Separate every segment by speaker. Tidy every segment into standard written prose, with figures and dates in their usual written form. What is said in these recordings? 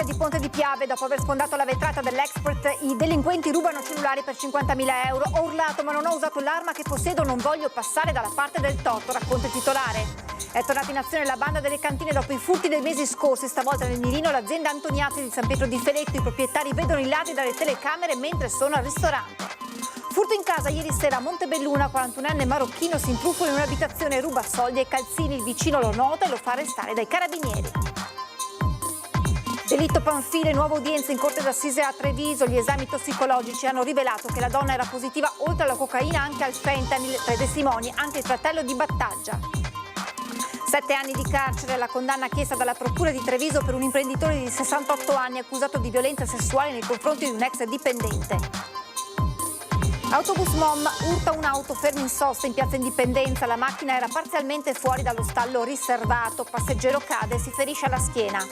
Speaker 1: Negrizia di Ponte di Piave, dopo aver sfondato la vetrata dell'Expert, i delinquenti rubano cellulari per 50.000 euro. Ho urlato ma non ho usato l'arma che possiedo, non voglio passare dalla parte del torto, racconta il titolare. È tornata in azione la banda delle cantine dopo i furti dei mesi scorsi. Stavolta nel mirino l'azienda Antoniazzi di San Pietro di Feletto. I proprietari vedono i ladri dalle telecamere mentre sono al ristorante. Furto in casa ieri sera a Montebelluna, 41enne marocchino si intrufola in un'abitazione, ruba soldi e calzini, il vicino lo nota e lo fa arrestare dai carabinieri. Delitto Panfile, nuova udienza in corte d'assise a Treviso. Gli esami tossicologici hanno rivelato che la donna era positiva oltre alla cocaina anche al fentanyl. Tra i testimoni anche il fratello di Battaglia. 7 anni di carcere la condanna chiesta dalla procura di Treviso per un imprenditore di 68 anni accusato di violenza sessuale nei confronti di un ex dipendente. Autobus Mom urta un'auto ferma in sosta in piazza Indipendenza. La macchina era parzialmente fuori dallo stallo riservato. Passeggero cade e si ferisce alla schiena.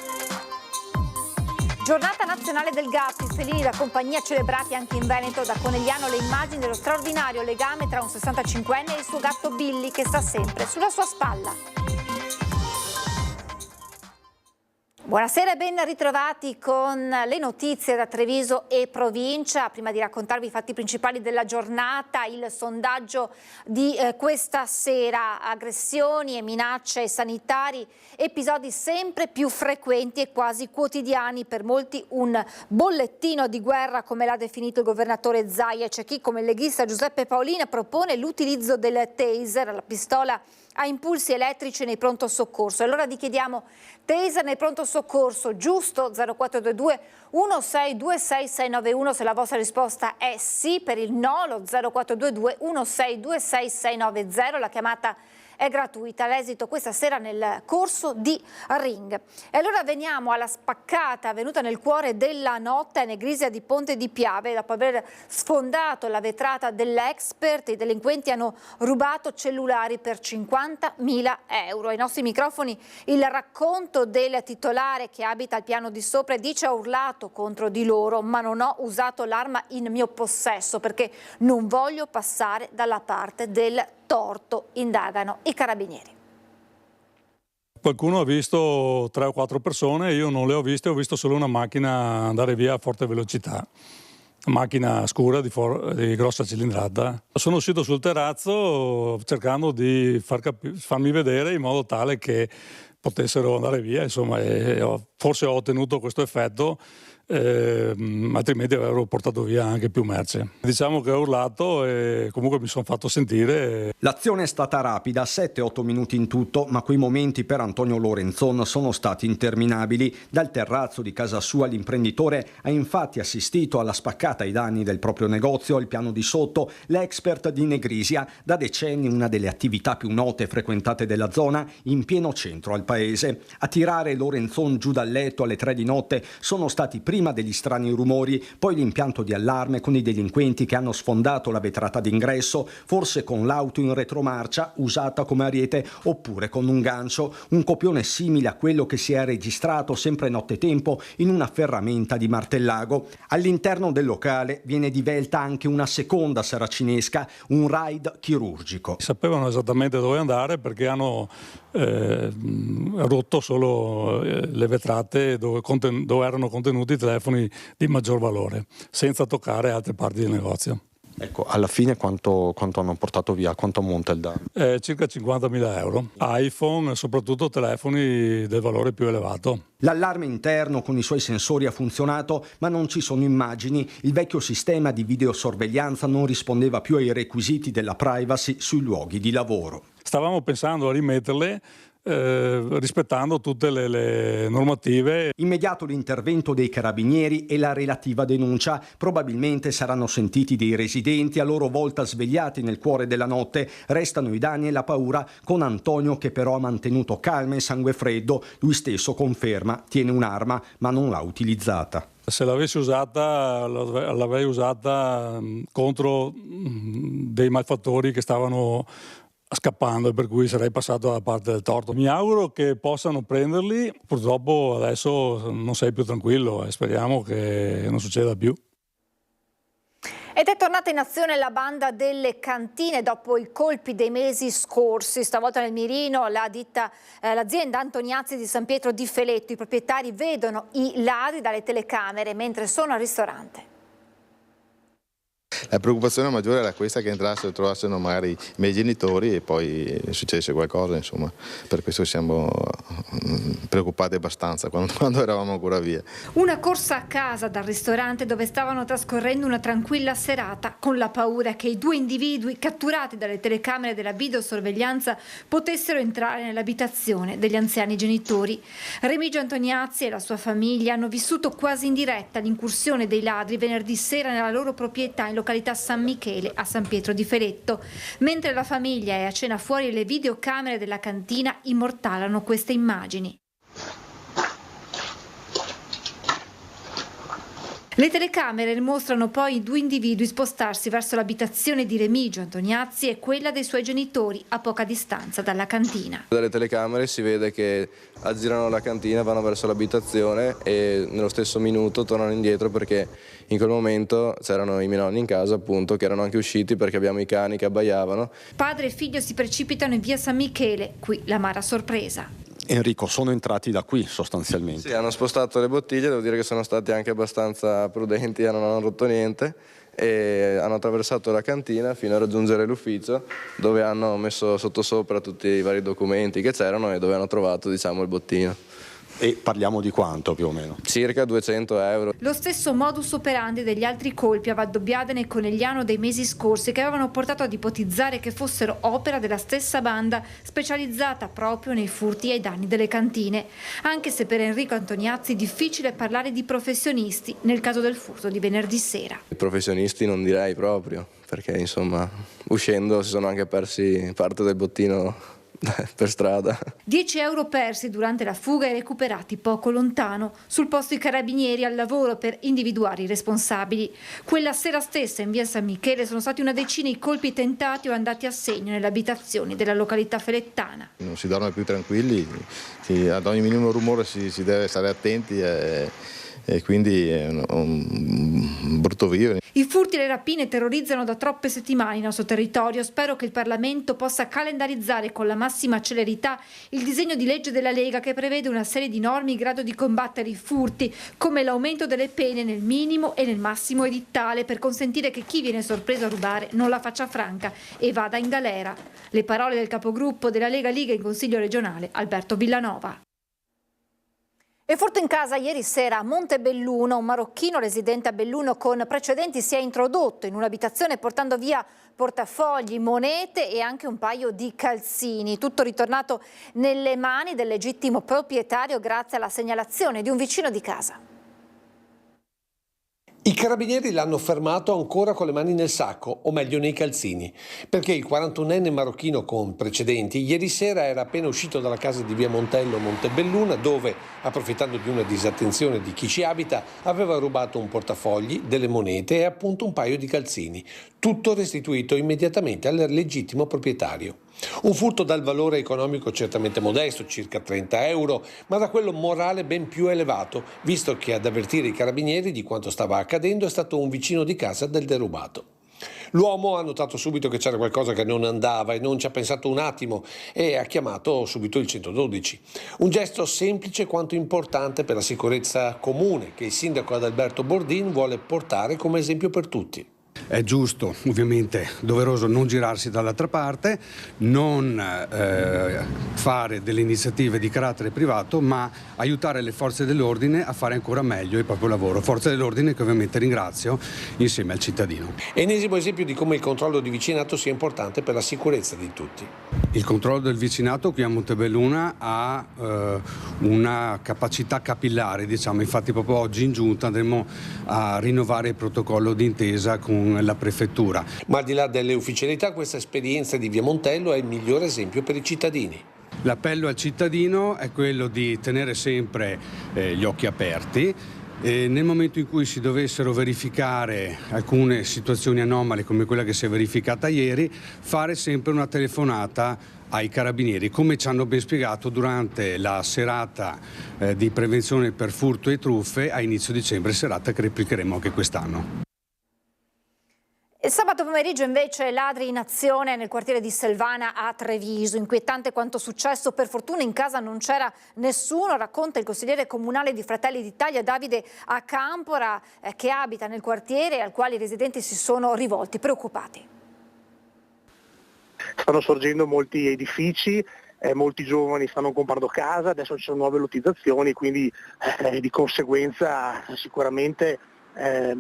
Speaker 1: Giornata nazionale del gatto, i felini da compagnia celebrati anche in Veneto. Da Conegliano le immagini dello straordinario legame tra un 65enne e il suo gatto Billy che sta sempre sulla sua spalla. Buonasera e ben ritrovati con le notizie da Treviso e provincia. Prima di raccontarvi i fatti principali della giornata, il sondaggio di questa sera: aggressioni e minacce ai sanitari, episodi sempre più frequenti e quasi quotidiani, per molti un bollettino di guerra come l'ha definito il governatore Zaia. C'è chi, come il leghista Giuseppe Paolina, propone l'utilizzo del taser, la pistola a impulsi elettrici nei pronto soccorso. Allora vi chiediamo: taser nel pronto soccorso, giusto? 0422 1626 691 se la vostra risposta è sì, per il no lo 0422 1626 690. La chiamata è gratuita, l'esito questa sera nel corso di Ring. E allora veniamo alla spaccata avvenuta nel cuore della notte a Negrizia di Ponte di Piave. Dopo aver sfondato la vetrata dell'Expert, i delinquenti hanno rubato cellulari per 50.000 euro. Ai nostri microfoni il racconto del titolare che abita al piano di sopra e dice: ho urlato contro di loro ma non ho usato l'arma in mio possesso perché non voglio passare dalla parte del torto, indagano i carabinieri.
Speaker 2: Qualcuno ha visto 3 o 4 persone, io non le ho viste, ho visto solo una macchina andare via a forte velocità, una macchina scura di grossa cilindrata. Sono uscito sul terrazzo cercando di farmi vedere in modo tale che potessero andare via, insomma, forse ho ottenuto questo effetto. Altrimenti avrebbero portato via anche più merce. Diciamo che ho urlato e comunque mi sono fatto sentire.
Speaker 3: L'azione è stata rapida, 7-8 minuti in tutto, ma quei momenti per Antonio Lorenzon sono stati interminabili. Dal terrazzo di casa sua l'imprenditore ha infatti assistito alla spaccata ai danni del proprio negozio al piano di sotto, l'Expert di Negrizia, da decenni una delle attività più note e frequentate della zona, in pieno centro al paese. A tirare Lorenzon giù dal letto alle 3 di notte sono stati prima degli strani rumori, poi l'impianto di allarme con i delinquenti che hanno sfondato la vetrata d'ingresso, forse con l'auto in retromarcia usata come ariete oppure con un gancio, un copione simile a quello che si è registrato sempre nottetempo in una ferramenta di Martellago. All'interno del locale viene divelta anche una seconda saracinesca, un raid chirurgico.
Speaker 2: Sapevano esattamente dove andare perché hanno rotto solo le vetrate dove erano contenuti telefoni di maggior valore, senza toccare altre parti del negozio.
Speaker 4: Ecco, alla fine quanto hanno portato via? Quanto ammonta il danno?
Speaker 2: Circa 50.000 euro. iPhone, soprattutto telefoni del valore più elevato.
Speaker 3: L'allarme interno con i suoi sensori ha funzionato, ma non ci sono immagini. Il vecchio sistema di videosorveglianza non rispondeva più ai requisiti della privacy sui luoghi di lavoro.
Speaker 2: Stavamo pensando a rimetterle rispettando tutte le normative.
Speaker 3: Immediato l'intervento dei carabinieri e la relativa denuncia. Probabilmente saranno sentiti dei residenti, a loro volta svegliati nel cuore della notte. Restano i danni e la paura, con Antonio che però ha mantenuto calma e sangue freddo. Lui stesso conferma, tiene un'arma ma non l'ha utilizzata.
Speaker 2: Se l'avessi usata, l'avrei usata contro dei malfattori che stavano scappando, per cui sarei passato dalla parte del torto. Mi auguro che possano prenderli, purtroppo adesso non sei più tranquillo e speriamo che non succeda più.
Speaker 1: Ed è tornata in azione la banda delle cantine dopo i colpi dei mesi scorsi. Stavolta nel mirino l'azienda Antoniazzi di San Pietro di Feletto. I proprietari vedono i ladri dalle telecamere mentre sono al ristorante.
Speaker 5: La preoccupazione maggiore era questa, che entrassero e trovassero magari i miei genitori e poi succedesse qualcosa, insomma. Per questo siamo preoccupati abbastanza quando eravamo ancora via.
Speaker 1: Una corsa a casa dal ristorante dove stavano trascorrendo una tranquilla serata, con la paura che i due individui catturati dalle telecamere della videosorveglianza potessero entrare nell'abitazione degli anziani genitori. Remigio Antoniazzi e la sua famiglia hanno vissuto quasi in diretta l'incursione dei ladri venerdì sera nella loro proprietà in località San Michele a San Pietro di Feletto. Mentre la famiglia è a cena fuori, le videocamere della cantina immortalano queste immagini. Le telecamere mostrano poi i due individui spostarsi verso l'abitazione di Remigio Antoniazzi e quella dei suoi genitori a poca distanza dalla cantina.
Speaker 6: Dalle telecamere si vede che aggirano la cantina, vanno verso l'abitazione e nello stesso minuto tornano indietro, perché in quel momento c'erano i miei nonni in casa, appunto, che erano anche usciti perché abbiamo i cani che abbaiavano.
Speaker 1: Padre e figlio si precipitano in via San Michele, qui l'amara sorpresa.
Speaker 3: Enrico, sono entrati da qui sostanzialmente?
Speaker 6: Sì, hanno spostato le bottiglie, devo dire che sono stati anche abbastanza prudenti, non hanno rotto niente e hanno attraversato la cantina fino a raggiungere l'ufficio, dove hanno messo sottosopra tutti i vari documenti che c'erano e dove hanno trovato, diciamo, il bottino.
Speaker 3: E parliamo di quanto più o meno?
Speaker 6: Circa 200 euro.
Speaker 1: Lo stesso modus operandi degli altri colpi a Valdobbiadene e Conegliano dei mesi scorsi, che avevano portato ad ipotizzare che fossero opera della stessa banda specializzata proprio nei furti ai danni delle cantine. Anche se per Enrico Antoniazzi è difficile parlare di professionisti nel caso del furto di venerdì sera.
Speaker 6: I professionisti non direi proprio, perché insomma uscendo si sono anche persi parte del bottino per strada.
Speaker 1: 10 euro persi durante la fuga e recuperati poco lontano. Sul posto i carabinieri al lavoro per individuare i responsabili. Quella sera stessa in via San Michele sono stati una decina i colpi tentati o andati a segno nelle abitazioni della località felettana.
Speaker 5: Non si dorme più tranquilli, ad ogni minimo rumore si deve stare attenti e quindi è un brutto vivere.
Speaker 1: I furti e le rapine terrorizzano da troppe settimane il nostro territorio. Spero che il Parlamento possa calendarizzare con la massima celerità il disegno di legge della Lega, che prevede una serie di norme in grado di combattere i furti, come l'aumento delle pene nel minimo e nel massimo edittale, per consentire che chi viene sorpreso a rubare non la faccia franca e vada in galera. Le parole del capogruppo della Lega in Consiglio regionale, Alberto Villanova. E furto in casa ieri sera a Montebelluno. Un marocchino residente a Belluno con precedenti si è introdotto in un'abitazione portando via portafogli, monete e anche un paio di calzini. Tutto ritornato nelle mani del legittimo proprietario grazie alla segnalazione di un vicino di casa.
Speaker 7: I carabinieri l'hanno fermato ancora con le mani nel sacco, o meglio nei calzini, perché il 41enne marocchino con precedenti ieri sera era appena uscito dalla casa di via Montello a Montebelluna, dove, approfittando di una disattenzione di chi ci abita, aveva rubato un portafogli, delle monete e appunto un paio di calzini, tutto restituito immediatamente al legittimo proprietario. Un furto dal valore economico certamente modesto, circa 30 euro, ma da quello morale ben più elevato, visto che ad avvertire i carabinieri di quanto stava accadendo è stato un vicino di casa del derubato. L'uomo ha notato subito che c'era qualcosa che non andava e non ci ha pensato un attimo e ha chiamato subito il 112. Un gesto semplice quanto importante per la sicurezza comune che il sindaco Adalberto Bordin vuole portare come esempio per tutti.
Speaker 8: È giusto, ovviamente, doveroso non girarsi dall'altra parte, non fare delle iniziative di carattere privato, ma aiutare le forze dell'ordine a fare ancora meglio il proprio lavoro. Forze dell'ordine che ovviamente ringrazio insieme al cittadino.
Speaker 7: Ennesimo esempio di come il controllo di vicinato sia importante per la sicurezza di tutti.
Speaker 8: Il controllo del vicinato qui a Montebelluna ha una capacità capillare, diciamo, infatti proprio oggi in giunta andremo a rinnovare il protocollo d'intesa con la prefettura.
Speaker 7: Ma al di là delle ufficialità, questa esperienza di via Montello è il migliore esempio per i cittadini.
Speaker 8: L'appello al cittadino è quello di tenere sempre gli occhi aperti. Nel momento in cui si dovessero verificare alcune situazioni anomale come quella che si è verificata ieri, fare sempre una telefonata ai carabinieri, come ci hanno ben spiegato durante la serata di prevenzione per furto e truffe a inizio dicembre, serata che replicheremo anche quest'anno.
Speaker 1: Il sabato pomeriggio invece ladri in azione nel quartiere di Selvana a Treviso. Inquietante quanto successo, per fortuna in casa non c'era nessuno, racconta il consigliere comunale di Fratelli d'Italia Davide Acampora, che abita nel quartiere e al quale i residenti si sono rivolti preoccupati.
Speaker 9: Stanno sorgendo molti edifici, molti giovani stanno comprando casa, adesso ci sono nuove lottizzazioni, quindi di conseguenza sicuramente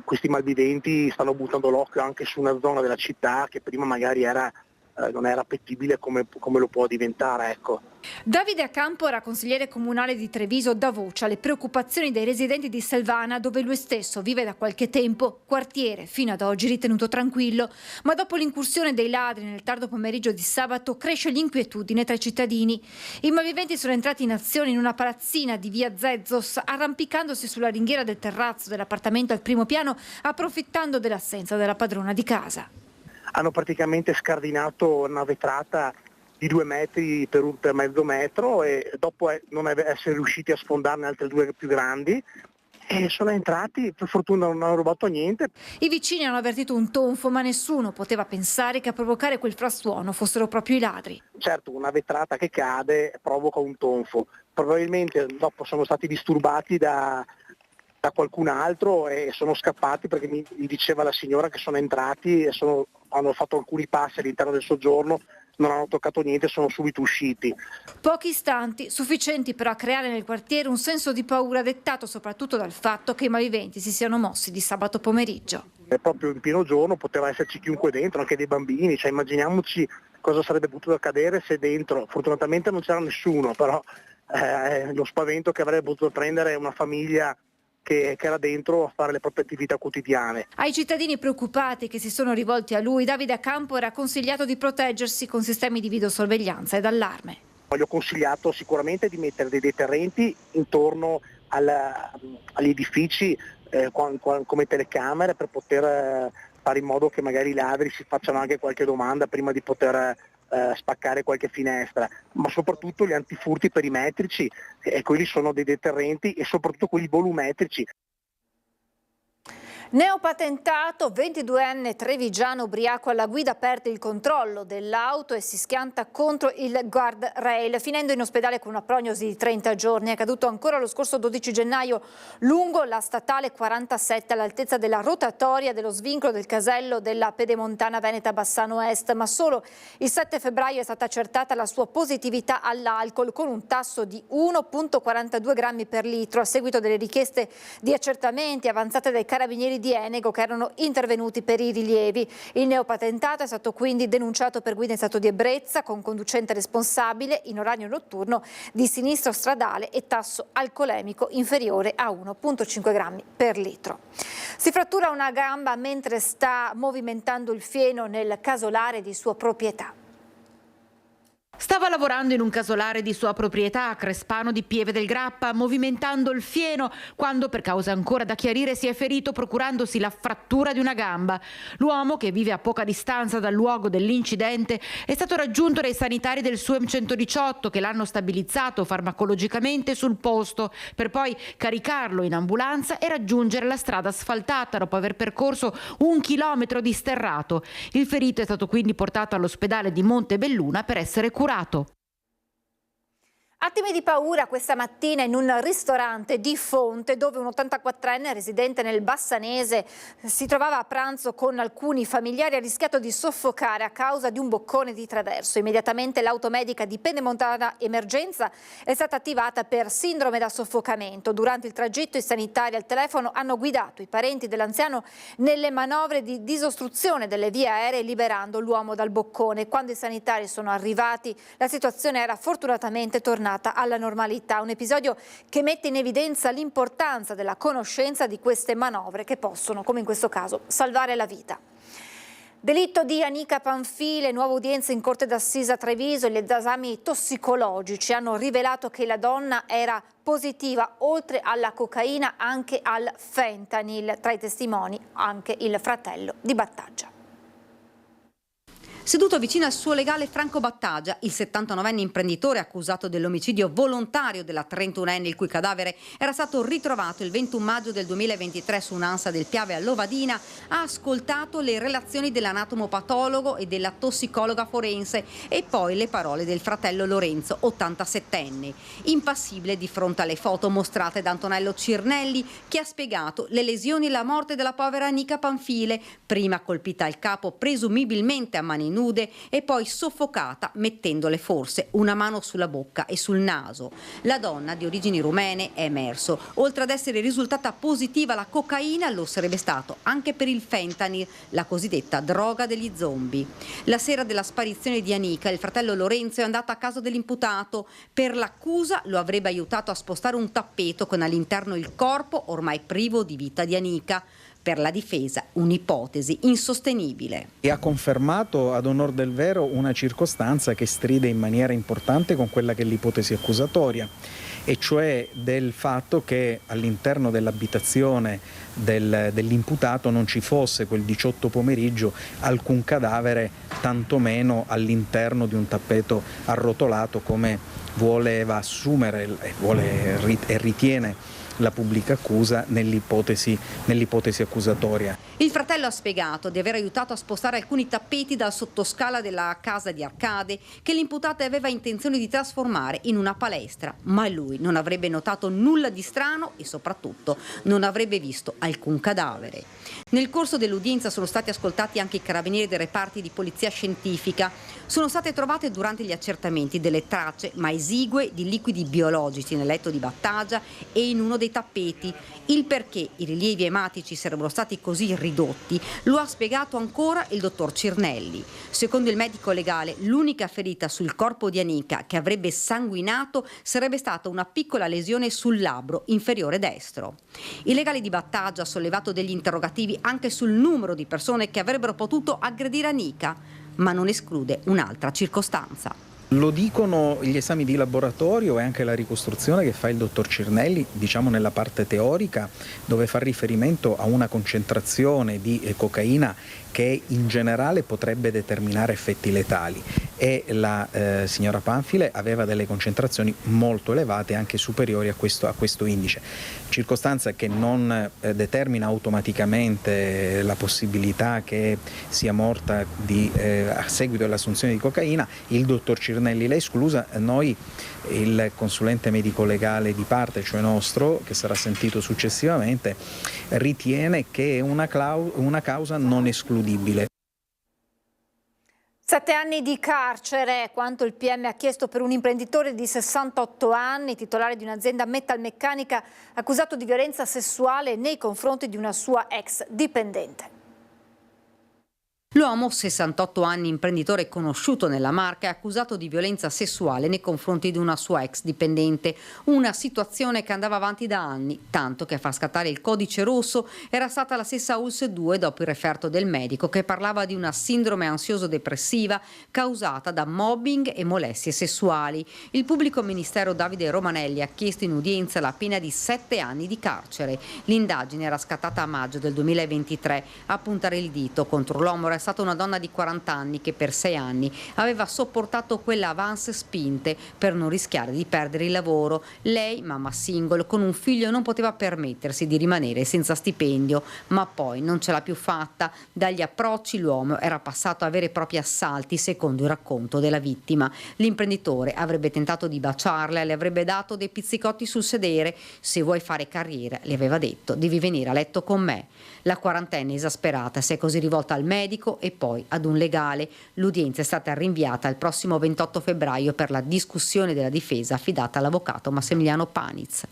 Speaker 9: questi malviventi stanno buttando l'occhio anche su una zona della città che prima magari non era appetibile come lo può diventare. Ecco.
Speaker 1: Davide Acampora, consigliere comunale di Treviso, dà voce alle preoccupazioni dei residenti di Selvana, dove lui stesso vive da qualche tempo, quartiere fino ad oggi ritenuto tranquillo, ma dopo l'incursione dei ladri nel tardo pomeriggio di sabato cresce l'inquietudine tra i cittadini. I malviventi sono entrati in azione in una palazzina di via Zezos, arrampicandosi sulla ringhiera del terrazzo dell'appartamento al primo piano, approfittando dell'assenza della padrona di casa.
Speaker 9: Hanno praticamente scardinato una vetrata di 2 metri per mezzo metro e dopo non essere riusciti a sfondarne altre 2 più grandi e sono entrati, per fortuna non hanno rubato niente.
Speaker 1: I vicini hanno avvertito un tonfo, ma nessuno poteva pensare che a provocare quel frastuono fossero proprio i ladri.
Speaker 9: Certo, una vetrata che cade provoca un tonfo, probabilmente dopo sono stati disturbati da qualcun altro e sono scappati, perché mi diceva la signora che sono entrati e hanno fatto alcuni passi all'interno del soggiorno, non hanno toccato niente e sono subito usciti.
Speaker 1: Pochi istanti, sufficienti però a creare nel quartiere un senso di paura dettato soprattutto dal fatto che i malviventi si siano mossi di sabato pomeriggio.
Speaker 9: E proprio in pieno giorno poteva esserci chiunque dentro, anche dei bambini, cioè immaginiamoci cosa sarebbe potuto accadere se dentro, fortunatamente non c'era nessuno, però lo spavento che avrebbe potuto prendere una famiglia che era dentro a fare le proprie attività quotidiane.
Speaker 1: Ai cittadini preoccupati che si sono rivolti a lui, Davide Acampora ha consigliato di proteggersi con sistemi di videosorveglianza ed allarme.
Speaker 9: Gli ho consigliato sicuramente di mettere dei deterrenti intorno agli edifici come telecamere, per poter fare in modo che magari i ladri si facciano anche qualche domanda prima di poter spaccare qualche finestra, ma soprattutto gli antifurti perimetrici, quelli sono dei deterrenti, e soprattutto quelli volumetrici.
Speaker 1: Neopatentato, 22enne trevigiano ubriaco alla guida, perde il controllo dell'auto e si schianta contro il guardrail, finendo in ospedale con una prognosi di 30 giorni. È accaduto ancora lo scorso 12 gennaio lungo la statale 47 all'altezza della rotatoria dello svincolo del casello della Pedemontana Veneta Bassano Est, ma solo il 7 febbraio è stata accertata la sua positività all'alcol con un tasso di 1,42 grammi per litro a seguito delle richieste di accertamenti avanzate dai carabinieri di Enego che erano intervenuti per i rilievi. Il neopatentato è stato quindi denunciato per guida in stato di ebbrezza con conducente responsabile in orario notturno di sinistro stradale e tasso alcolemico inferiore a 1,5 grammi per litro. Si frattura una gamba mentre sta movimentando il fieno nel casolare di sua proprietà.
Speaker 10: Stava lavorando in un casolare di sua proprietà a Crespano di Pieve del Grappa, movimentando il fieno, quando per cause ancora da chiarire si è ferito procurandosi la frattura di una gamba. L'uomo, che vive a poca distanza dal luogo dell'incidente, è stato raggiunto dai sanitari del SUEM 118 che l'hanno stabilizzato farmacologicamente sul posto, per poi caricarlo in ambulanza e raggiungere la strada asfaltata dopo aver percorso 1 chilometro di sterrato. Il ferito è stato quindi portato all'ospedale di Montebelluna per essere curato.
Speaker 1: Attimi di paura questa mattina in un ristorante di Fonte dove un 84enne residente nel Bassanese si trovava a pranzo con alcuni familiari e ha rischiato di soffocare a causa di un boccone di traverso. Immediatamente l'automedica di Pedemontana Emergenza è stata attivata per sindrome da soffocamento. Durante il tragitto i sanitari al telefono hanno guidato i parenti dell'anziano nelle manovre di disostruzione delle vie aeree liberando l'uomo dal boccone. Quando i sanitari sono arrivati la situazione era fortunatamente tornata alla normalità, un episodio che mette in evidenza l'importanza della conoscenza di queste manovre che possono, come in questo caso, salvare la vita. Delitto di Anica Panfile, nuova udienza in Corte d'Assise a Treviso. Gli esami tossicologici hanno rivelato che la donna era positiva, oltre alla cocaina, anche al fentanyl. Tra i testimoni anche il fratello di Battaglia.
Speaker 11: Seduto vicino al suo legale Franco Battagia, il 79enne imprenditore accusato dell'omicidio volontario della 31enne il cui cadavere era stato ritrovato il 21 maggio del 2023 su un'ansa del Piave a Lovadina, ha ascoltato le relazioni dell'anatomopatologo e della tossicologa forense e poi le parole del fratello Lorenzo, 87enne, impassibile di fronte alle foto mostrate da Antonello Cirnelli, che ha spiegato le lesioni e la morte della povera Nica Panfile, prima colpita al capo presumibilmente a mani nude e poi soffocata mettendole forse una mano sulla bocca e sul naso. La donna di origini rumene è emerso. Oltre ad essere risultata positiva la cocaina, lo sarebbe stato anche per il fentanyl, la cosiddetta droga degli zombie. La sera della sparizione di Anica, il fratello Lorenzo è andato a casa dell'imputato. Per l'accusa lo avrebbe aiutato a spostare un tappeto con all'interno il corpo ormai privo di vita di Anica. Per la difesa un'ipotesi insostenibile.
Speaker 12: E ha confermato ad onor del vero una circostanza che stride in maniera importante con quella che è l'ipotesi accusatoria, e cioè del fatto che all'interno dell'abitazione dell'imputato non ci fosse quel 18 pomeriggio alcun cadavere, tantomeno all'interno di un tappeto arrotolato come voleva assumere e ritiene la pubblica accusa nell'ipotesi accusatoria.
Speaker 11: Il fratello ha spiegato di aver aiutato a spostare alcuni tappeti dal sottoscala della casa di Arcade che l'imputato aveva intenzione di trasformare in una palestra, ma lui non avrebbe notato nulla di strano e soprattutto non avrebbe visto alcun cadavere. Nel corso dell'udienza sono stati ascoltati anche i carabinieri dei reparti di polizia scientifica. Sono state trovate durante gli accertamenti delle tracce, ma esigue, di liquidi biologici nel letto di Battagia e in uno dei tappeti. Il perché i rilievi ematici sarebbero stati così ridotti lo ha spiegato ancora il dottor Cirnelli. Secondo il medico legale, l'unica ferita sul corpo di Anica che avrebbe sanguinato sarebbe stata una piccola lesione sul labbro inferiore destro. Il legale di Battagia ha sollevato degli interrogativi anche sul numero di persone che avrebbero potuto aggredire Anica, ma non esclude un'altra circostanza.
Speaker 12: Lo dicono gli esami di laboratorio e anche la ricostruzione che fa il dottor Cirnelli, diciamo nella parte teorica, dove fa riferimento a una concentrazione di cocaina che in generale potrebbe determinare effetti letali, e la signora Panfile aveva delle concentrazioni molto elevate, anche superiori a questo indice, circostanza che non determina automaticamente la possibilità che sia morta a seguito dell'assunzione di cocaina. Il dottor Cirnelli l'ha esclusa. Noi, il consulente medico legale di parte, cioè nostro, che sarà sentito successivamente, ritiene che è una causa non escludibile.
Speaker 1: 7 anni di carcere, quanto il PM ha chiesto per un imprenditore di 68 anni, titolare di un'azienda metalmeccanica, accusato di violenza sessuale nei confronti di una sua ex dipendente.
Speaker 11: L'uomo, 68 anni, imprenditore conosciuto nella Marca, è accusato di violenza sessuale nei confronti di una sua ex dipendente. Una situazione che andava avanti da anni, tanto che a far scattare il codice rosso era stata la stessa ULS-2 dopo il referto del medico che parlava di una sindrome ansioso-depressiva causata da mobbing e molestie sessuali. Il pubblico ministero Davide Romanelli ha chiesto in udienza la pena di 7 anni di carcere. L'indagine era scattata a maggio del 2023. A puntare il dito contro l'uomo era stata una donna di 40 anni che per 6 anni aveva sopportato quella avance spinte per non rischiare di perdere il lavoro. Lei, mamma single con un figlio, non poteva permettersi di rimanere senza stipendio, ma poi non ce l'ha più fatta. Dagli approcci l'uomo era passato a veri e propri assalti, secondo il racconto della vittima. L'imprenditore avrebbe tentato di baciarla e le avrebbe dato dei pizzicotti sul sedere. Se vuoi fare carriera, le aveva detto, devi venire a letto con me. La quarantenne, esasperata, si è così rivolta al medico e poi ad un legale. L'udienza è stata rinviata al prossimo 28 febbraio per la discussione della difesa affidata all'avvocato Massimiliano Paniz.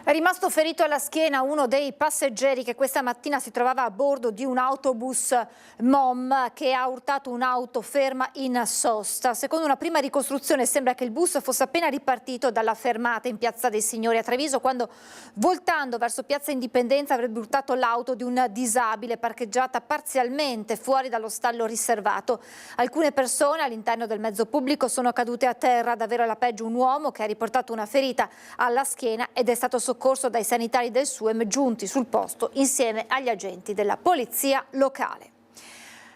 Speaker 1: È rimasto ferito alla schiena uno dei passeggeri che questa mattina si trovava a bordo di un autobus MOM che ha urtato un'auto ferma in sosta. Secondo una prima ricostruzione sembra che il bus fosse appena ripartito dalla fermata in Piazza dei Signori a Treviso quando, voltando verso Piazza Indipendenza, avrebbe urtato l'auto di un disabile parcheggiata parzialmente fuori dallo stallo riservato. Alcune persone all'interno del mezzo pubblico sono cadute a terra, davvero alla peggio un uomo che ha riportato una ferita alla schiena ed è stato soccorso dai sanitari del SUEM giunti sul posto insieme agli agenti della polizia locale.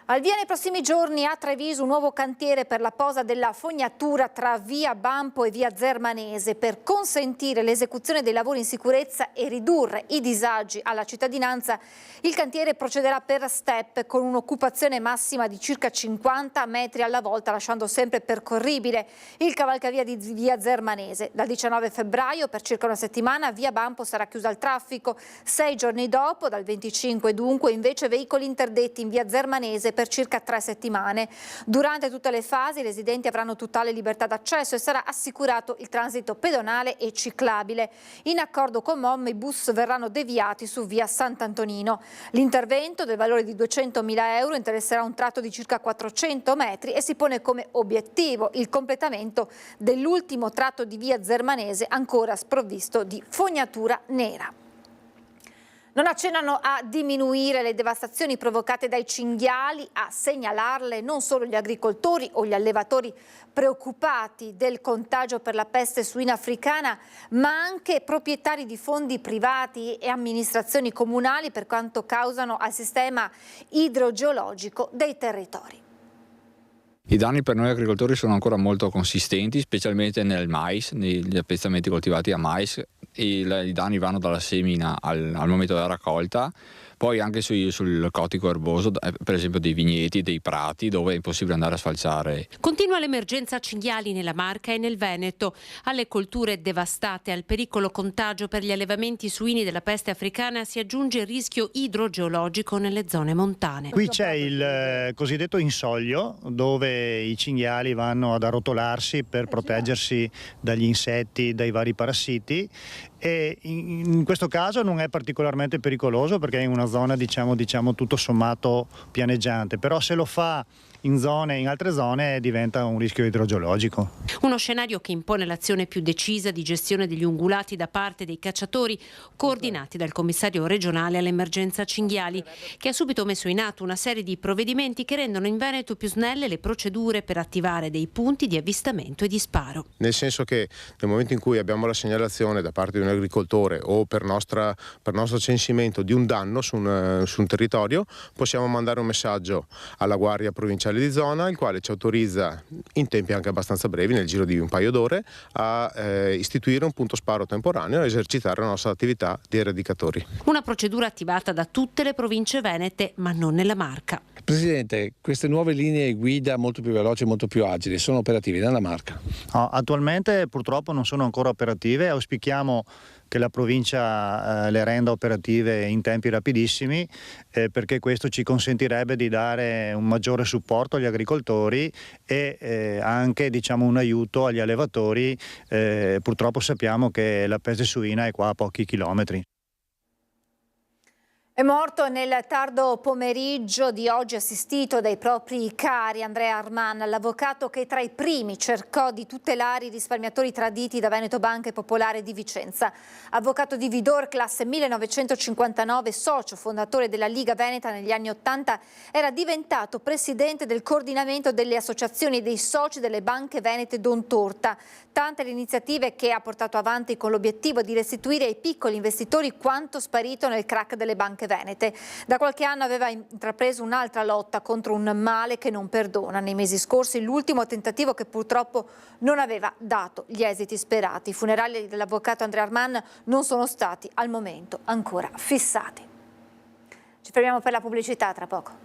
Speaker 1: Al via nei prossimi giorni a Treviso un nuovo cantiere per la posa della fognatura tra via Bampo e via Zermanese per consentire l'esecuzione dei lavori in sicurezza e ridurre i disagi alla cittadinanza. Il cantiere procederà per step con un'occupazione massima di circa 50 metri alla volta, lasciando sempre percorribile il cavalcavia di via Zermanese. Dal 19 febbraio per circa una settimana via Bampo sarà chiusa al traffico. 6 giorni dopo, dal 25 dunque, invece veicoli interdetti in via Zermanese per circa 3 settimane. Durante tutte le fasi i residenti avranno totale libertà d'accesso e sarà assicurato il transito pedonale e ciclabile. In accordo con MOM i bus verranno deviati su via Sant'Antonino. L'intervento del valore di 200.000 euro interesserà un tratto di circa 400 metri e si pone come obiettivo il completamento dell'ultimo tratto di via Zermanese ancora sprovvisto di fognatura nera. Non accennano a diminuire le devastazioni provocate dai cinghiali, a segnalarle non solo gli agricoltori o gli allevatori preoccupati del contagio per la peste suina africana, ma anche proprietari di fondi privati e amministrazioni comunali per quanto causano al sistema idrogeologico dei territori.
Speaker 13: I danni per noi agricoltori sono ancora molto consistenti, specialmente nel mais, negli appezzamenti coltivati a mais. I danni vanno dalla semina al momento della raccolta, poi anche sul cotico erboso, per esempio dei vigneti, dei prati, dove è impossibile andare a sfalciare.
Speaker 14: Continua l'emergenza cinghiali nella Marca e nel Veneto. Alle colture devastate, al pericolo contagio per gli allevamenti suini della peste africana si aggiunge il rischio idrogeologico nelle zone montane.
Speaker 15: Qui c'è il cosiddetto insoglio, dove i cinghiali vanno ad arrotolarsi per proteggersi dagli insetti, dai vari parassiti, e in questo caso non è particolarmente pericoloso perché è in una zona diciamo tutto sommato pianeggiante, però se lo fa in altre zone diventa un rischio idrogeologico.
Speaker 14: Uno scenario che impone l'azione più decisa di gestione degli ungulati da parte dei cacciatori, coordinati dal commissario regionale all'emergenza cinghiali, che ha subito messo in atto una serie di provvedimenti che rendono in Veneto più snelle le procedure per attivare dei punti di avvistamento e di sparo.
Speaker 16: Nel senso che nel momento in cui abbiamo la segnalazione da parte di un agricoltore o per nostro censimento di un danno su un territorio, possiamo mandare un messaggio alla Guardia Provinciale di zona, il quale ci autorizza in tempi anche abbastanza brevi, nel giro di un paio d'ore, a istituire un punto sparo temporaneo e esercitare la nostra attività di eradicatori.
Speaker 14: Una procedura attivata da tutte le province venete, ma non nella Marca.
Speaker 7: Presidente, queste nuove linee guida molto più veloci e molto più agili sono operative nella Marca?
Speaker 15: No, attualmente purtroppo non sono ancora operative, auspichiamo che la provincia le renda operative in tempi rapidissimi, perché questo ci consentirebbe di dare un maggiore supporto agli agricoltori e anche un aiuto agli allevatori. Purtroppo sappiamo che la peste suina è qua a pochi chilometri.
Speaker 1: È morto nel tardo pomeriggio di oggi, assistito dai propri cari, Andrea Arman, l'avvocato che tra i primi cercò di tutelare i risparmiatori traditi da Veneto Banca e Popolare di Vicenza. Avvocato di Vidor, classe 1959, socio fondatore della Liga Veneta negli anni 80, era diventato presidente del coordinamento delle associazioni dei soci delle banche venete Don Torta. Tante le iniziative che ha portato avanti con l'obiettivo di restituire ai piccoli investitori quanto sparito nel crack delle banche venete. Da qualche anno aveva intrapreso un'altra lotta contro un male che non perdona. Nei mesi scorsi l'ultimo tentativo che purtroppo non aveva dato gli esiti sperati. I funerali dell'avvocato Andrea Arman non sono stati al momento ancora fissati. Ci fermiamo per la pubblicità, tra poco.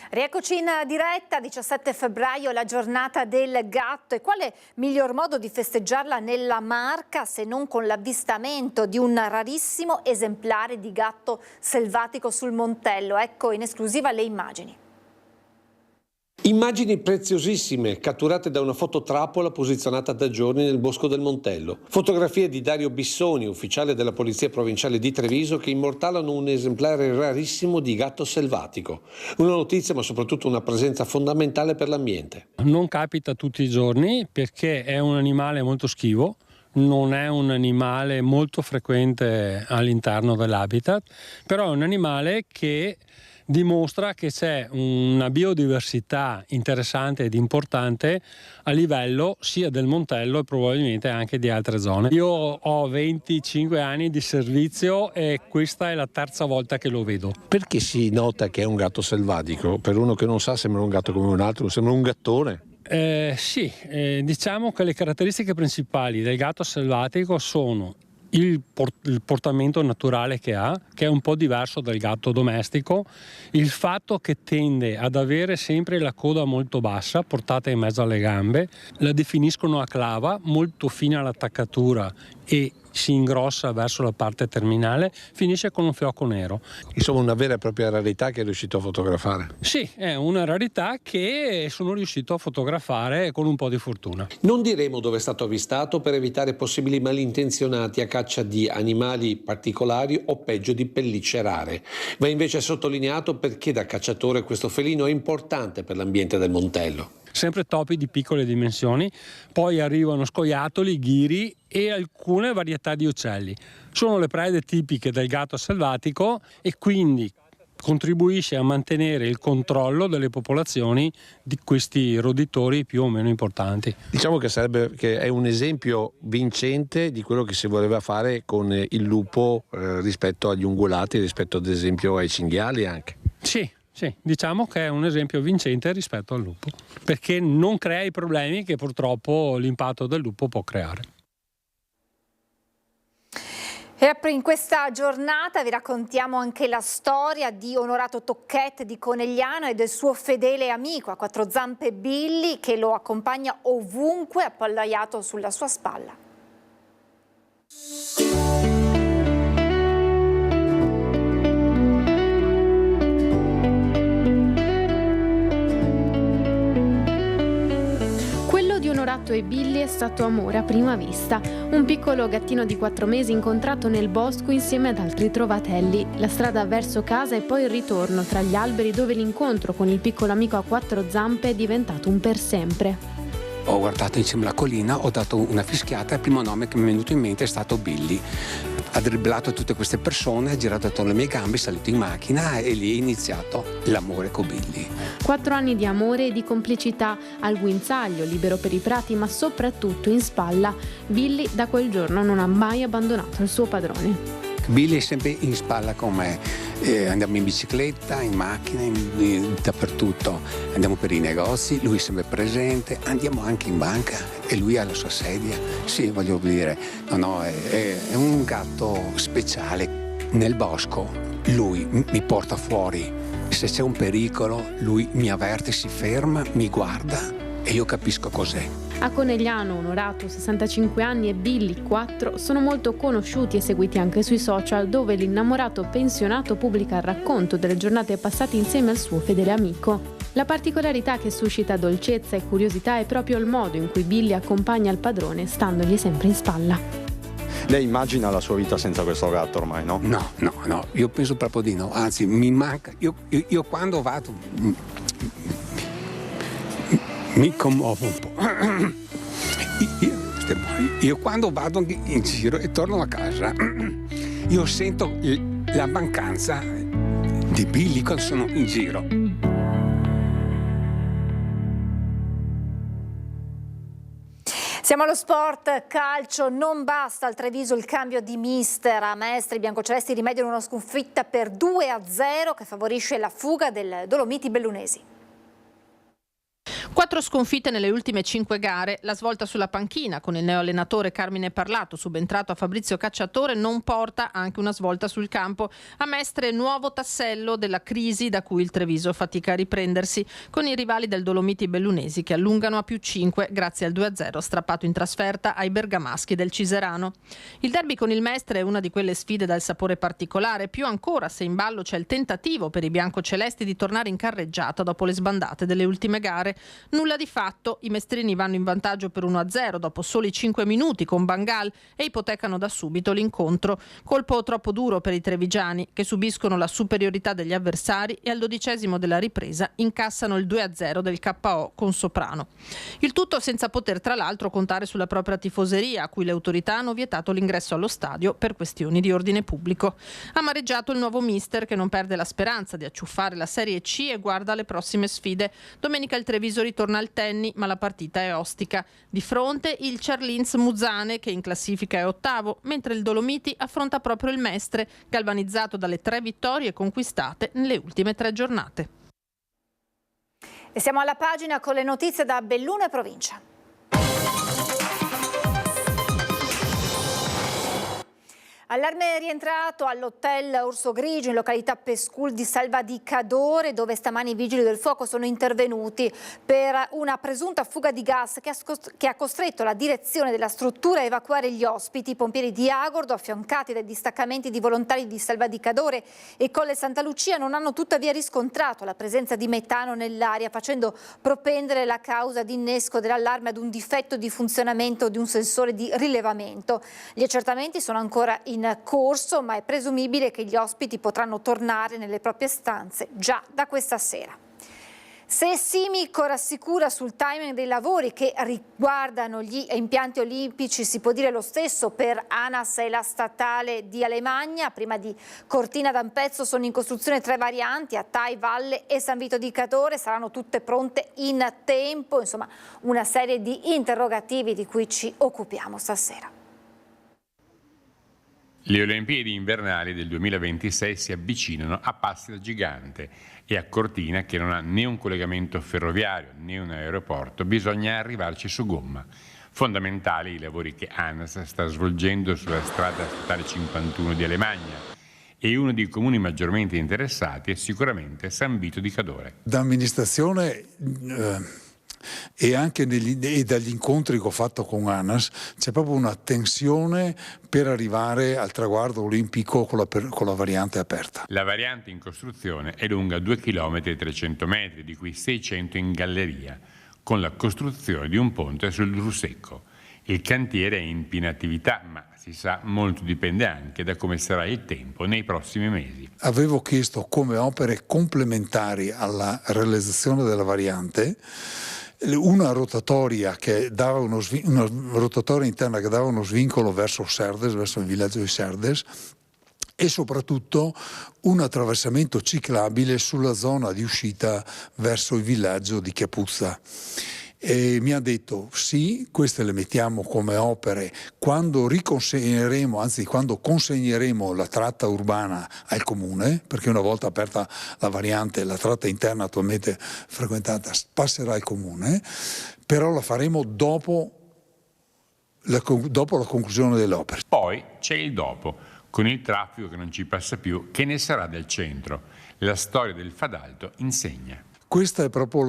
Speaker 1: Rieccoci in diretta, 17 febbraio, la giornata del gatto, e quale miglior modo di festeggiarla nella Marca se non con l'avvistamento di un rarissimo esemplare di gatto selvatico sul Montello. Ecco in esclusiva le immagini.
Speaker 7: Immagini preziosissime catturate da una fototrappola posizionata da giorni nel bosco del Montello. Fotografie di Dario Bissoni, ufficiale della Polizia Provinciale di Treviso, che immortalano un esemplare rarissimo di gatto selvatico. Una notizia, ma soprattutto una presenza fondamentale per l'ambiente.
Speaker 17: Non capita tutti i giorni perché è un animale molto schivo, non è un animale molto frequente all'interno dell'habitat, però è un animale che dimostra che c'è una biodiversità interessante ed importante a livello sia del Montello e probabilmente anche di altre zone. Io ho 25 anni di servizio e questa è la terza volta che lo vedo.
Speaker 7: Perché si nota che è un gatto selvatico? Per uno che non sa, sembra un gatto come un altro, sembra un gattone.
Speaker 17: Diciamo che le caratteristiche principali del gatto selvatico sono il portamento naturale che ha, che è un po' diverso dal gatto domestico, il fatto che tende ad avere sempre la coda molto bassa, portata in mezzo alle gambe, la definiscono a clava, molto fine all'attaccatura e si ingrossa verso la parte terminale, finisce con un fiocco nero.
Speaker 7: Insomma, una vera e propria rarità che è riuscito a fotografare.
Speaker 17: Sì, è una rarità che sono riuscito a fotografare con un po' di fortuna.
Speaker 7: Non diremo dove è stato avvistato per evitare possibili malintenzionati a caccia di animali particolari o peggio di pellicce rare. Va invece sottolineato perché da cacciatore questo felino è importante per l'ambiente del Montello.
Speaker 17: Sempre topi di piccole dimensioni, poi arrivano scoiattoli, ghiri e alcune varietà di uccelli. Sono le prede tipiche del gatto selvatico e quindi contribuisce a mantenere il controllo delle popolazioni di questi roditori più o meno importanti.
Speaker 7: Diciamo che è un esempio vincente di quello che si voleva fare con il lupo rispetto agli ungulati, rispetto ad esempio ai cinghiali anche.
Speaker 17: Sì, diciamo che è un esempio vincente rispetto al lupo, perché non crea i problemi che purtroppo l'impatto del lupo può creare.
Speaker 1: E in questa giornata vi raccontiamo anche la storia di Onorato Tocchette di Conegliano e del suo fedele amico a quattro zampe Billy, che lo accompagna ovunque appollaiato sulla sua spalla.
Speaker 18: Onorato e Billy è stato amore a prima vista, un piccolo gattino di 4 mesi incontrato nel bosco insieme ad altri trovatelli, la strada verso casa e poi il ritorno tra gli alberi dove l'incontro con il piccolo amico a 4 zampe è diventato un per sempre.
Speaker 19: Ho guardato insieme alla collina, ho dato una fischiata e il primo nome che mi è venuto in mente è stato Billy. Ha dribblato tutte queste persone, ha girato attorno alle mie gambe, è salito in macchina e lì è iniziato l'amore con Billy.
Speaker 18: 4 anni di amore e di complicità, al guinzaglio, libero per i prati, ma soprattutto in spalla. Billy da quel giorno non ha mai abbandonato il suo padrone.
Speaker 19: Billy è sempre in spalla con me, andiamo in bicicletta, in macchina, dappertutto, andiamo per i negozi, lui è sempre presente, andiamo anche in banca e lui ha la sua sedia. Sì, voglio dire, è un gatto speciale. Nel bosco lui mi porta fuori, se c'è un pericolo lui mi avverte, si ferma, mi guarda e io capisco cos'è.
Speaker 18: A Conegliano, Onorato, 65 anni, e Billy, 4, sono molto conosciuti e seguiti anche sui social, dove l'innamorato pensionato pubblica il racconto delle giornate passate insieme al suo fedele amico. La particolarità che suscita dolcezza e curiosità è proprio il modo in cui Billy accompagna il padrone, standogli sempre in spalla.
Speaker 4: Lei immagina la sua vita senza questo gatto ormai, no?
Speaker 19: No, io penso proprio di no, anzi mi manca, io quando vado mi commuovo un po'. Io quando vado in giro e torno a casa, io sento la mancanza di Billy quando sono in giro.
Speaker 1: Siamo allo sport calcio, non basta al Treviso il cambio di mister. A Mestre i biancocelesti rimediano una sconfitta per 2-0 che favorisce la fuga del Dolomiti Bellunesi.
Speaker 20: 4 sconfitte nelle ultime 5 gare, la svolta sulla panchina con il neoallenatore Carmine Parlato, subentrato a Fabrizio Cacciatore, non porta anche una svolta sul campo. A Mestre nuovo tassello della crisi da cui il Treviso fatica a riprendersi, con i rivali del Dolomiti Bellunesi che allungano a +5 grazie al 2-0 strappato in trasferta ai bergamaschi del Ciserano. Il derby con il Mestre è una di quelle sfide dal sapore particolare, più ancora se in ballo c'è il tentativo per i biancocelesti di tornare in carreggiata dopo le sbandate delle ultime gare. Nulla di fatto, i mestrini vanno in vantaggio per 1-0 dopo soli 5 minuti con Bangal e ipotecano da subito l'incontro. Colpo troppo duro per i trevigiani, che subiscono la superiorità degli avversari e al 12° della ripresa incassano il 2-0 del KO con Soprano. Il tutto senza poter tra l'altro contare sulla propria tifoseria, a cui le autorità hanno vietato l'ingresso allo stadio per questioni di ordine pubblico. Amareggiato il nuovo mister, che non perde la speranza di acciuffare la Serie C e guarda alle prossime sfide. Domenica il Treviso ritorna al Tenni, ma la partita è ostica. Di fronte il Cerlins Muzane, che in classifica è 8º, mentre il Dolomiti affronta proprio il Mestre, galvanizzato dalle 3 vittorie conquistate nelle ultime 3 giornate.
Speaker 1: E siamo alla pagina con le notizie da Belluno e provincia. Allarme rientrato all'hotel Orso Grigio in località Pescul di Selva di Cadore, dove stamani i vigili del fuoco sono intervenuti per una presunta fuga di gas che ha costretto la direzione della struttura a evacuare gli ospiti. I pompieri di Agordo, affiancati dai distaccamenti di volontari di Selva di Cadore e Colle Santa Lucia, non hanno tuttavia riscontrato la presenza di metano nell'aria, facendo propendere la causa di innesco dell'allarme ad un difetto di funzionamento di un sensore di rilevamento. Gli accertamenti sono ancora in corso, ma è presumibile che gli ospiti potranno tornare nelle proprie stanze già da questa sera. Se Simico rassicura sul timing dei lavori che riguardano gli impianti olimpici, si può dire lo stesso per ANAS e la statale di Alemagna. Prima di Cortina d'Ampezzo sono in costruzione 3 varianti a Tai, Valle e San Vito di Cadore, saranno tutte pronte in tempo, insomma una serie di interrogativi di cui ci occupiamo stasera.
Speaker 21: Le Olimpiadi invernali del 2026 si avvicinano a passi da gigante e a Cortina, che non ha né un collegamento ferroviario né un aeroporto, bisogna arrivarci su gomma. Fondamentali i lavori che ANAS sta svolgendo sulla strada statale 51 di Alemagna, e uno dei comuni maggiormente interessati è sicuramente San Vito di Cadore.
Speaker 22: Da amministrazione e anche dagli incontri che ho fatto con ANAS c'è proprio una tensione per arrivare al traguardo olimpico con la variante aperta.
Speaker 21: La variante in costruzione è lunga 2 km e 300 metri, di cui 600 in galleria, con la costruzione di un ponte sul Rusecco. Il cantiere è in piena attività, ma si sa, molto dipende anche da come sarà il tempo nei prossimi mesi.
Speaker 22: Avevo chiesto come opere complementari alla realizzazione della variante una rotatoria che dava una rotatoria interna che dava uno svincolo verso Serdes, verso il villaggio di Serdes, e soprattutto un attraversamento ciclabile sulla zona di uscita verso il villaggio di Chiapuzza. E mi ha detto sì, queste le mettiamo come opere quando quando consegneremo la tratta urbana al comune, perché una volta aperta la variante, la tratta interna attualmente frequentata passerà al comune, però la faremo dopo la conclusione delle opere.
Speaker 21: Poi c'è il dopo, con il traffico che non ci passa più, che ne sarà del centro. La storia del Fadalto insegna.
Speaker 22: Questa è proprio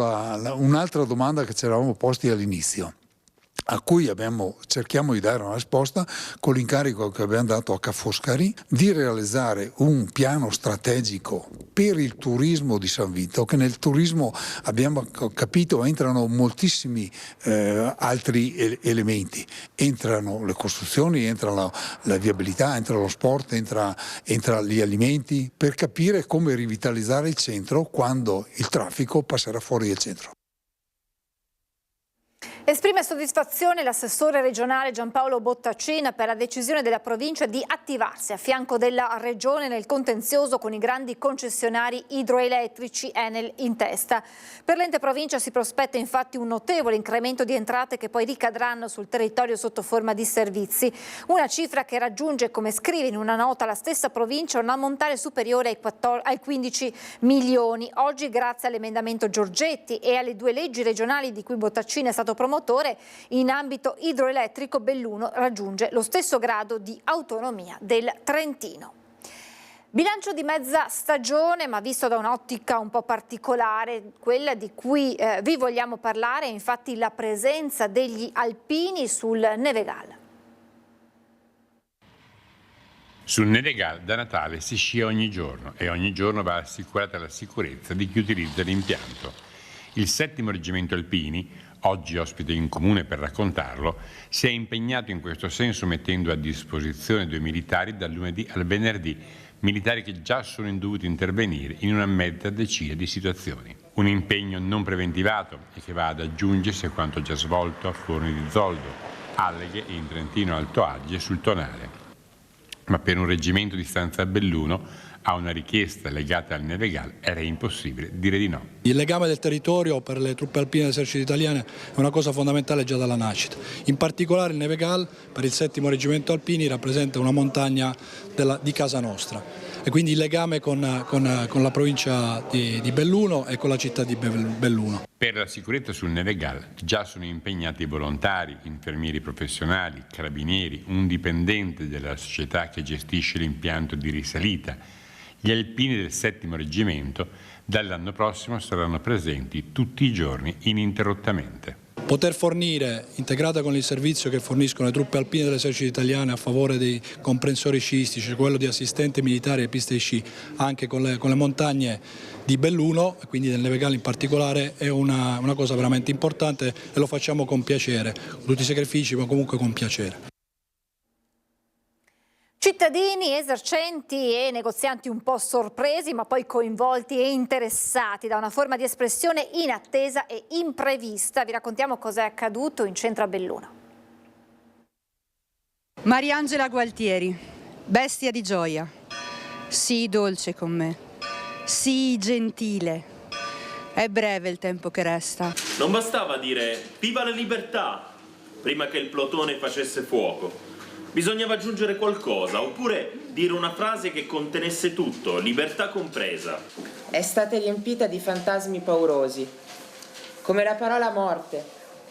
Speaker 22: un'altra domanda che ci eravamo posti all'inizio, a cui cerchiamo di dare una risposta con l'incarico che abbiamo dato a Ca' Foscari di realizzare un piano strategico per il turismo di San Vito, che nel turismo abbiamo capito entrano moltissimi altri elementi. Entrano le costruzioni, entra la viabilità, entra lo sport, entra gli alimenti, per capire come rivitalizzare il centro quando il traffico passerà fuori dal centro.
Speaker 1: Esprime soddisfazione l'assessore regionale Giampaolo Bottacina per la decisione della provincia di attivarsi a fianco della regione nel contenzioso con i grandi concessionari idroelettrici Enel in testa. Per l'ente provincia si prospetta infatti un notevole incremento di entrate che poi ricadranno sul territorio sotto forma di servizi. Una cifra che raggiunge, come scrive in una nota la stessa provincia, un ammontare superiore ai 15 milioni. Oggi, grazie all'emendamento Giorgetti e alle 2 leggi regionali di cui Bottacina è stato promotore, in ambito idroelettrico Belluno raggiunge lo stesso grado di autonomia del Trentino. Bilancio di mezza stagione, ma visto da un'ottica un po' particolare, quella di cui vi vogliamo parlare, è infatti la presenza degli alpini sul Nevegal.
Speaker 21: Sul Nevegal da Natale si scia ogni giorno e ogni giorno va assicurata la sicurezza di chi utilizza l'impianto. Il 7° Reggimento Alpini, oggi ospite in comune per raccontarlo, si è impegnato in questo senso mettendo a disposizione 2 militari dal lunedì al venerdì, militari che già sono dovuti intervenire in una mezza decina di situazioni. Un impegno non preventivato e che va ad aggiungersi a quanto già svolto a Forni di Zoldo, Alleghe e in Trentino Alto Adige e sul Tonale. Ma per un reggimento di stanza a Belluno, a una richiesta legata al Nevegal, era impossibile dire di no.
Speaker 2: Il legame del territorio per le truppe alpine dell'esercito italiano è una cosa fondamentale già dalla nascita. In particolare il Nevegal per il 7° Reggimento Alpini rappresenta una montagna di casa nostra e quindi il legame con la provincia di Belluno e con la città di Belluno.
Speaker 21: Per la sicurezza sul Nevegal già sono impegnati volontari, infermieri professionali, carabinieri, un dipendente della società che gestisce l'impianto di risalita. Gli alpini del 7° Reggimento dall'anno prossimo saranno presenti tutti i giorni ininterrottamente.
Speaker 2: Poter fornire, integrata con il servizio che forniscono le truppe alpine dell'esercito italiano a favore dei comprensori sciistici, quello di assistente militare e piste di sci, anche con le montagne di Belluno, quindi del Nevegal in particolare, è una cosa veramente importante e lo facciamo con piacere, con tutti i sacrifici ma comunque con piacere.
Speaker 1: Cittadini, esercenti e negozianti un po' sorpresi ma poi coinvolti e interessati da una forma di espressione inattesa e imprevista. Vi raccontiamo cosa è accaduto in centro a Belluno.
Speaker 3: Mariangela Gualtieri, bestia di gioia. Sii dolce con me, sii gentile. È breve il tempo che resta.
Speaker 23: Non bastava dire viva la libertà prima che il plotone facesse fuoco. Bisognava aggiungere qualcosa, oppure dire una frase che contenesse tutto, libertà compresa.
Speaker 24: È riempita di fantasmi paurosi, come la parola morte,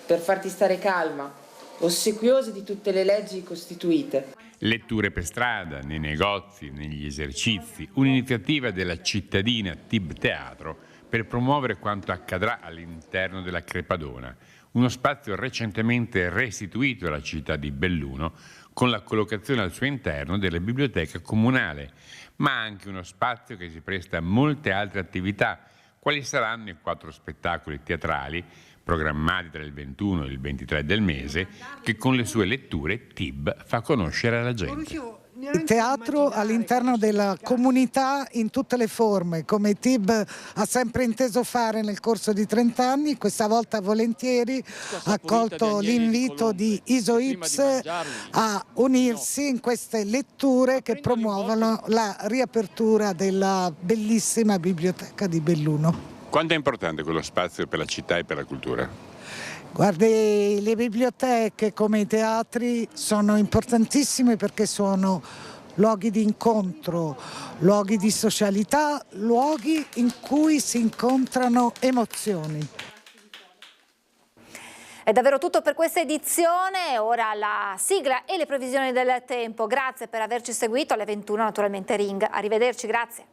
Speaker 24: per farti stare calma, ossequiosi di tutte le leggi costituite.
Speaker 21: Letture per strada, nei negozi, negli esercizi, un'iniziativa della cittadina Tib Teatro per promuovere quanto accadrà all'interno della Crepadona, uno spazio recentemente restituito alla città di Belluno con la collocazione al suo interno della biblioteca comunale, ma anche uno spazio che si presta a molte altre attività, quali saranno i 4 spettacoli teatrali programmati tra il 21 e il 23 del mese, che con le sue letture Tib fa conoscere alla gente.
Speaker 25: Il teatro all'interno della comunità in tutte le forme, come Tib ha sempre inteso fare nel corso di 30 anni, questa volta volentieri ha accolto l'invito di ISOIPS a unirsi in queste letture che promuovono la riapertura della bellissima biblioteca di Belluno.
Speaker 21: Quanto è importante quello spazio per la città e per la cultura?
Speaker 25: Guardi, le biblioteche come i teatri sono importantissime perché sono luoghi di incontro, luoghi di socialità, luoghi in cui si incontrano emozioni.
Speaker 1: È davvero tutto per questa edizione, ora la sigla e le previsioni del tempo. Grazie per averci seguito, alle 21 naturalmente Ring. Arrivederci, grazie.